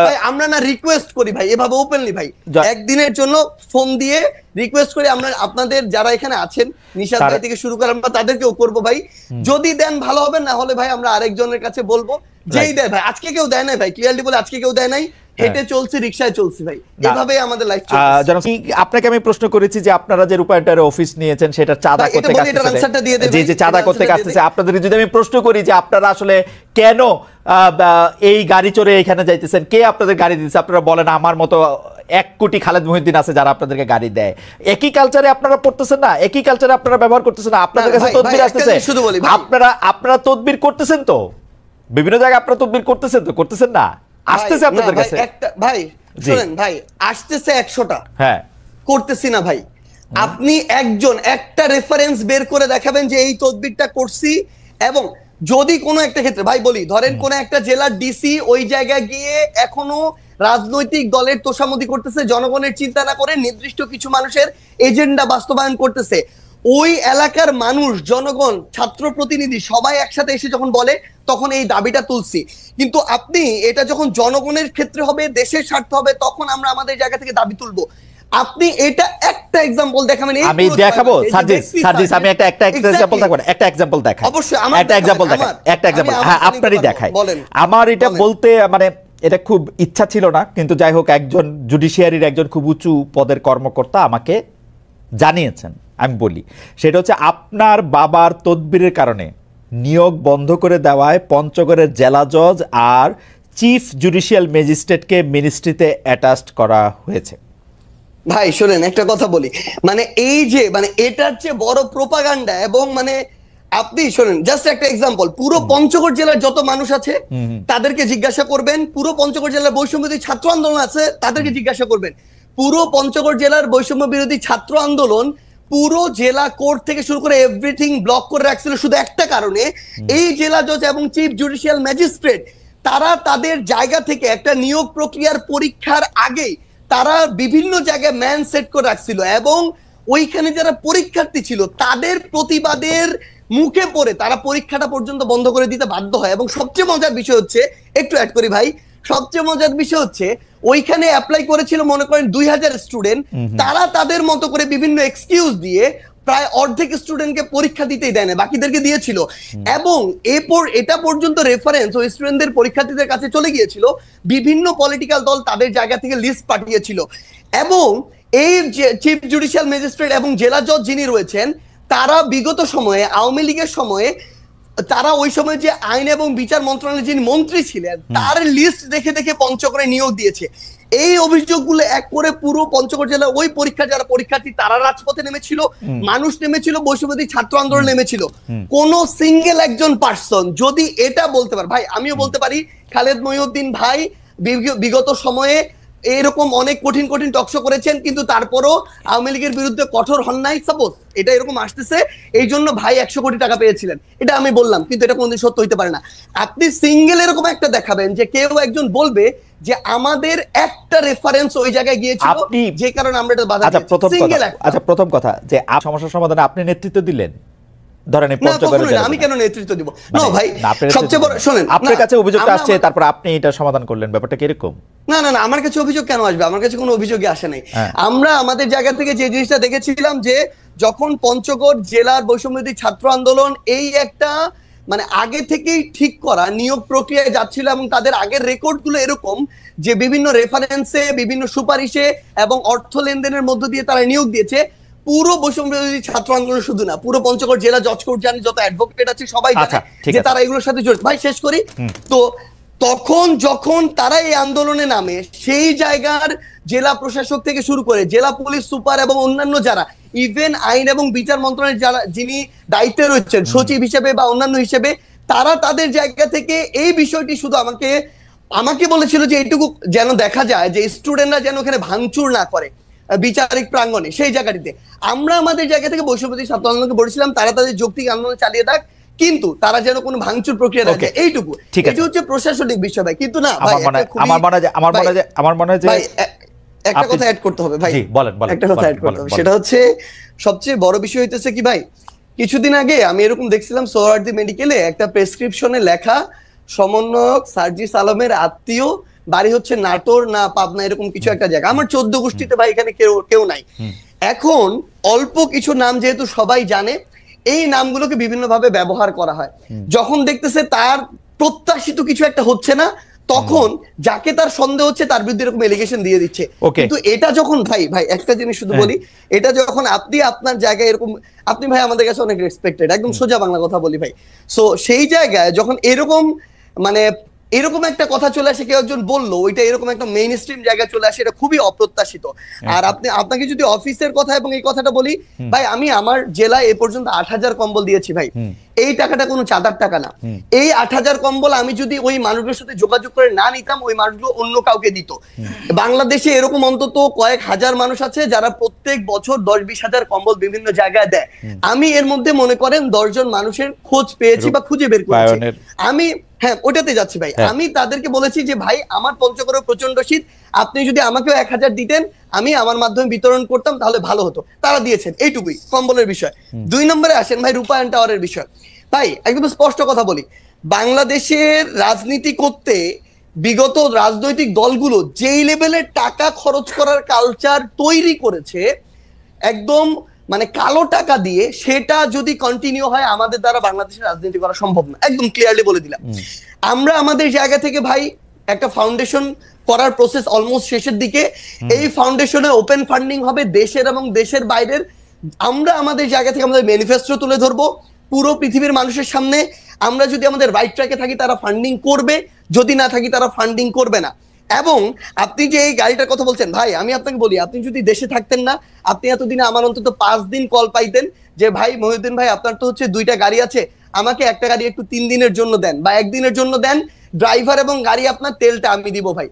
ভাই আমরা না রিকোয়েস্ট করি ভাই এভাবে ওপেনলি ভাই, একদিনের জন্য ফোন দিয়ে রিকোয়েস্ট করি আমরা আপনাদের যারা এখানে আছেন নিশাদ ভাই থেকে শুরু করে আমরা তাদেরকেও করবো ভাই, যদি দেন ভালো হবে, না হলে ভাই আমরা আরেকজনের কাছে বলবো যেই দেয় ভাই। আজকে কেউ দেয় নাই ভাই, ক্লিয়ারলি বলে আজকে কেউ দেয় নাই, হেঁটে চলছে, রিকশায় চলছে ভাই, এভাবে আমাদের লাইফ চলছে। আপনাকে আমি প্রশ্ন করেছি যে আপনারা যে রূপায়ণটার অফিস নিয়েছেন সেটা চাঁদা করতে আসছে, যে চাঁদা করতে আসছে, আপনাদের যদি আমি প্রশ্ন করি যে আপনারা আসলে কেন এই গাড়ি চড়ে এখানে যাইতেছেন, কে আপনাদের গাড়ি দিচ্ছে, আপনারা বলেন আমার মতো 1 কোটি খালেদ মহিউদ্দিন আছে যারা আপনাদেরকে গাড়ি দেয়। একই কালচারে আপনারা পড়তেছেন না, একই কালচারে আপনারা ব্যবহার করতেছেন না, আপনাদের কাছে তদবির আসতেছে, আপনারা তদবির করতেছেন তো, বিভিন্ন জায়গায় আপনারা তদবির করতেছেন তো, করতেছেন না, আসতেছে আপনাদের কাছে ভাই, শুনেন ভাই, আসতেছে 100টা, হ্যাঁ করতেছি না ভাই। আপনি একটা রেফারেন্স বের করে দেখাবেন যে এই তদবিরটা করছি, এবং যদি কোনো একটা ক্ষেত্রে ভাই বলি, ধরেন কোন একটা জেলার ডিসি ওই জায়গায় গিয়ে এখনো রাজনৈতিক দলের তোষামোদি করতেছে, জনগণের চিন্তা না করে নির্দিষ্ট কিছু মানুষের এজেন্ডা বাস্তবায়ন করতেছে, ওই এলাকার মানুষ, জনগণ, ছাত্র প্রতিনিধি সবাই একসাথে এসে যখন বলে তখন এই দাবিটা তুলছি। কিন্তু আপনি এটা যখন জনগণের ক্ষেত্রে হবে, দেশের স্বার্থ হবে, তখন আমরা আমাদের জায়গা থেকে দাবি তুলবো। আপনি এটা একটা এক্সাম্পল দেখাবেন, আমি দেখাবো সার্জিস, আমি একটা এক্সাম্পল দেখাবো, একটা এক্সাম্পল দেখাই, অবশ্যই একটা এক্সাম্পল দেখাই, একটা এক্সাম্পল হ্যাঁ আপনারই দেখাই। আমার এটা বলতে মানে এটা খুব ইচ্ছা ছিল না, কিন্তু যাই হোক একজন জুডিশিয়ারির একজন খুব উঁচু পদের কর্মকর্তা আমাকে জানিয়েছেন, আমি বলি সেটা হচ্ছে আপনার বাবার তদবিরের কারণে নিয়োগ বন্ধ করে দেওয়ায় পঞ্চগড়ের জেলা জজ আর চিফ জুডিশিয়াল ম্যাজিস্ট্রেটকে মিনিস্ট্রিতে অ্যাটাচড করা হয়েছে। ভাই শোনেন একটা কথা বলি, মানে এই যে মানে এটার চেয়ে বড় প্রোপাগান্ডা, এবং মানে আপনি শোনেন জাস্ট একটা এক্সাম্পল, পুরো পঞ্চগড় জেলার যত মানুষ আছে তাদেরকে জিজ্ঞাসা করবেন, পুরো পঞ্চগড় জেলার বৈষম্য বিরোধী ছাত্র আন্দোলন আছে তাদেরকে জিজ্ঞাসা করবেন, পুরো পঞ্চগড় জেলার বৈষম্য বিরোধী ছাত্র আন্দোলন পুরো জেলা কোর্ট থেকে শুরু করে এভরিথিং ব্লক করে রাখছিল শুধু একটা কারণে, এই জেলা জজ এবং চিফ জুডিশিয়াল ম্যাজিস্ট্রেট তারা তাদের জায়গা থেকে একটা নিয়োগ প্রক্রিয়ার পরীক্ষার আগে তারা বিভিন্ন জায়গায় ম্যান সেট করে রাখছিল, এবং ওইখানে যারা পরীক্ষার্থী ছিল তাদের প্রতিবাদের মুখে পড়ে তারা পরীক্ষাটা পর্যন্ত বন্ধ করে দিতে বাধ্য হয়। এবং সবচেয়ে মজার বিষয় হচ্ছে, একটু অ্যাড করি ভাই, সবচেয়ে মজার বিষয় হচ্ছে ওইখানে অ্যাপ্লাই করেছিল মনে করেন 2000 স্টুডেন্ট, তারা তাদের মতো করে বিভিন্ন এক্সকিউজ দিয়ে প্রায় অর্ধেক স্টুডেন্টকে পরীক্ষা দিতেই দেয় না, বাকিদেরকে দিয়েছিল। এবং এরপর এটা পর্যন্ত রেফারেন্স ওই স্টুডেন্টদের পরীক্ষার্থীদের কাছে চলে গিয়েছিল, বিভিন্ন পলিটিক্যাল দল তাদের জায়গা থেকে লিস্ট পাঠিয়েছিল, এবং এই চিফ জুডিশিয়াল ম্যাজিস্ট্রেট এবং জেলা জজ যিনি রয়েছেন তারা বিগত সময়ে আওয়ামী লীগের সময়ে তারা ওই সময় যে আইন এবং বিচার মন্ত্রণালয়ের যিনি মন্ত্রী ছিলেন তার লিস্ট দেখে দেখে পঞ্চগড়ে নিয়োগ দিয়েছে। এই অভিযোগগুলো এক করে পুরো পঞ্চগড় জেলার ওই পরীক্ষা যারা পরীক্ষার্থী তারা রাজপথে নেমেছিল, মানুষ নেমেছিল, বৈষম্যবিরোধী ছাত্র আন্দোলন নেমেছিল। কোন সিঙ্গেল একজন পার্সন যদি এটা বলতে পারে, ভাই আমিও বলতে পারি খালেদ মহিউদ্দিন ভাই বিগত সময়ে এরকম অনেক কঠিন কঠিন টকশো করেছেন, কিন্তু তারপরও আওয়ামী লীগের বিরুদ্ধে কঠোর হন নাই। সাপোজ এটা এরকম আসতেছে এই জন্য ভাই 100 কোটি টাকা পেয়েছিলেন, এটা আমি বললাম, কিন্তু এটা কোনদিন সত্য হইতে পারে না। আপনি সিঙ্গেল এরকম একটা দেখাবেন যে কেউ একজন বলবে যে আমাদের একটা রেফারেন্স ওই জায়গায় গিয়েছিল যে কারণে আমরা এটা বাধা দিয়েছি। আচ্ছা প্রথম কথা যে সমস্যার সমাধানে আপনি নেতৃত্ব দিলেন, ধরেন আমি কেন নেতৃত্ব দিব? না ভাই, সবচেয়ে বড় শুনেন, আপনার কাছে অভিযোগটা আসছে তারপর আপনি এটা সমাধান করলেন, ব্যাপারটা কি এরকম? না না না, আমার কাছে অভিযোগ কেন আসবে? আমার কাছে কোনো অভিযোগই আসে নাই। আমরা আমাদের জায়গা থেকে যে জিনিসটা দেখেছিলাম যে যখন পঞ্চগড় জেলার বৈষম্যবিরোধী ছাত্র আন্দোলন এই একটা মানে আগে থেকেই ঠিক করা নিয়োগ প্রক্রিয়ায় যাচ্ছিল, এবং তাদের আগের রেকর্ডগুলো এরকম যে বিভিন্ন রেফারেন্সে, বিভিন্ন সুপারিশে এবং অর্থ লেনদেনের মধ্য দিয়ে তারা নিয়োগ দিয়েছে। পুরো বৈষম্যবিরোধী ছাত্র আন্দোলন শুধু না, পুরো পঞ্চগড় জেলা জজ কোর্ট জানি, যত অ্যাডভোকেট আছে সবাই জানে যে তারা এগুলোর সাথে জড়িত। ভাই শেষ করি তো, তখন যখন তারা এই আন্দোলনে নামে সেই জায়গার জেলা প্রশাসক থেকে শুরু করে জেলা পুলিশ সুপার এবং অন্যান্য যারা, ইভেন আইন এবং বিচার মন্ত্রণালয়ের যারা যিনি দায়িত্বে রয়েছেন সচিব হিসেবে বা অন্যান্য হিসেবে, তারা তাদের জায়গা থেকে এই বিষয়টি শুধু আমাকে বলেছিল যে এইটুকু যেন দেখা যায় যে স্টুডেন্টরা যেন ওখানে ভাঙচুর না করে বিচারিক প্রাঙ্গণে। সেই জায়গাটিতে আমরা আমাদের জায়গা থেকে বৈষম্যবিরোধী ছাত্র আন্দোলনকে বলেছিলাম তারা তাদের যৌক্তিক আন্দোলন চালিয়ে থাক, কিন্তু তারা যেন কোনো ভাঙচুর প্রক্রিয়া না যায়, এইটুকু। এটা হচ্ছে প্রশাসনিক বিষয় ভাই, কিন্তু না ভাই আমার মনে হয় যে একটা কথা অ্যাড করতে হবে ভাই, একটা কথা অ্যাড করতে হবে, সেটা হচ্ছে সবচেয়ে বড় বিষয় হইতেছে কি ভাই, কিছুদিন আগে আমি এরকম দেখছিলাম সোহরাওয়ার্দী মেডিকেলে একটা প্রেসক্রিপশনে লেখা সমন্বয়ক সার্জিস আলমের আত্মীয় বাড়ি হচ্ছে নাটোর না পাবনা এরকম কিছু একটা জায়গা, আমার 14 গোষ্ঠীতে ভাই এখানে কেউ নাই। এখন অল্প কিছু নাম যেহেতু সবাই জানে, এই নামগুলোকে বিভিন্নভাবে ব্যবহার করা হয়। যখন দেখতেছে তার প্রত্যাশিত কিছু একটা হচ্ছে না, তখন যাকে তার সন্দেহ হচ্ছে তার বিরুদ্ধে এরকম এলিগেশন দিয়ে দিচ্ছে। কিন্তু এটা যখন ভাই একটা জিনিস শুধু বলি, এটা যখন আপনি আপনার জায়গায় এরকম, আপনি ভাই আমাদের কাছে অনেক রেসপেক্টেড, একদম সোজা বাংলা কথা বলি ভাই, সো সেই জায়গায় যখন এরকম মানে এরকম একটা কথা চলে আসে, কেউ একজন বললো ওইটা এরকম একটা মেইন স্ট্রিম জায়গায় চলে আসে, এটা খুবই অপ্রত্যাশিত। আর আপনাকে যদি অফিসের কথা এবং এই কথাটা বলি ভাই, আমি আমার জেলায় এ পর্যন্ত 8,000 কম্বল দিয়েছি ভাই। এই টাকাটা কোনো চাঁদার টাকা না। এই 8,000 কম্বল আমি যদি ওই মানুষগুলোর সাথে যোগাযোগ করে না নিতাম, ওই মানুষগুলো অন্য কাউকে দিত। বাংলাদেশে এরকম অন্তত কয়েক হাজার মানুষ আছে যারা প্রত্যেক বছর 10-20 হাজার কম্বল বিভিন্ন জায়গায় দেয়। আমি এর মধ্যে মনে করেন 10 জন মানুষের খোঁজ পেয়েছি বা খুঁজে বের করেছি। আমি ওটাতে যাচ্ছি ভাই। আমি তাদেরকে বলেছি যে ভাই আমার পঞ্চগড়ে প্রচন্ড শীত, আপনি যদি আমাকেও 1,000 দিতেন, আমি আমার মাধ্যমে বিতরণ করতাম, তাহলে ভালো হতো। তারা দিয়েছেন, এইটুকুই কম্বলের বিষয়। 2 নম্বরে আসেন ভাই রূপায়ণ টাওয়ারের বিষয়। ভাই একদম স্পষ্ট কথা বলি, বাংলাদেশের রাজনীতি করতে বিগত রাজনৈতিক দলগুলো যেই লেভেলের টাকা খরচ করার কালচার তৈরি করেছে, একদম মানে কালো টাকা দিয়ে, সেটা যদি কন্টিনিউ হয় আমাদের দ্বারা বাংলাদেশের রাজনীতি করা সম্ভব না, একদম ক্লিয়ারলি বলে দিলাম। আমরা আমাদের জায়গা থেকে ভাই একটা ফাউন্ডেশন করার প্রসেস অলমোস্ট শেষের দিকে। এই ফাউন্ডেশনে ওপেন ফান্ডিং হবে দেশের এবং দেশের বাইরের। আমরা আমাদের জায়গা থেকে আমাদের ম্যানিফেস্টো তুলে ধরবো পুরো পৃথিবীর মানুষের সামনে। আমরা যদি আমাদের রাইট ট্র্যাকে থাকি তারা ফান্ডিং করবে, যদি না থাকি তারা ফান্ডিং করবে না। এবং আপনি যে এই গাড়িটার কথা বলছেন ভাই, আমি আপনাকে বলি, আপনি যদি দেশে থাকতেন না, আপনি এতদিনে আমার অন্তত 5 দিন কল পাইতেন যে ভাই মহিউদ্দিন ভাই আপনার তো হচ্ছে 2টা গাড়ি আছে, আমাকে একটা গাড়ি একটু 3 দিনের জন্য দেন বা 1 দিনের জন্য দেন, ড্রাইভার এবং গাড়ি আপনার, তেলটা আমি দিব ভাই।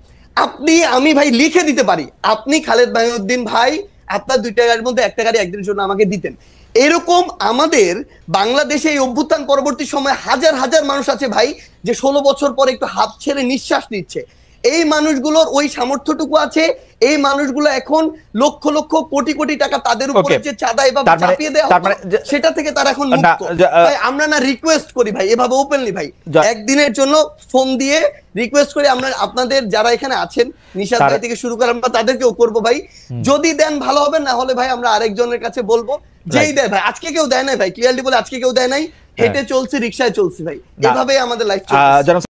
আমি ভাই লিখে দিতে পারি, আপনি খালেদ মহিউদ্দিন ভাই আপনার 2টা গাড়ির মধ্যে একটা গাড়ি একদিনের জন্য আমাকে দিতেন। এরকম আমাদের বাংলাদেশে এই অভ্যুত্থান পরবর্তী সময় হাজার হাজার মানুষ আছে ভাই, যে 16 বছর পরে একটু হাত ছেড়ে নিঃশ্বাস নিচ্ছে। এই মানুষগুলোর ওই সামর্থ্যটুকু আছে। এই মানুষগুলো এখন লক্ষ লক্ষ কোটি কোটি টাকা তাদের উপরে যে চাঁদা এভাবে চাপিয়ে দেওয়া সেটা থেকে তারা এখন মুক্ত। ভাই আমরা না রিকোয়েস্ট করি ভাই এভাবে ওপেনলি ভাই, একদিনের জন্য ফোন দিয়ে রিকোয়েস্ট করি, আমরা আপনাদের যারা এখানে আছেন নিশাদ ভাই থেকে শুরু করে আমরা তাদেরকেও করবো ভাই, যদি দেন ভালো হবে, না হলে ভাই আমরা আরেকজনের কাছে বলবো, যেই দেয় ভাই। আজকে কেউ দেয় নাই ভাই, ক্লিয়ারলি বলে আজকে কেউ দেয় নাই, হেঁটে চলছি, রিক্সায় চলছি ভাই, এভাবেই আমাদের লাইফ চলছে।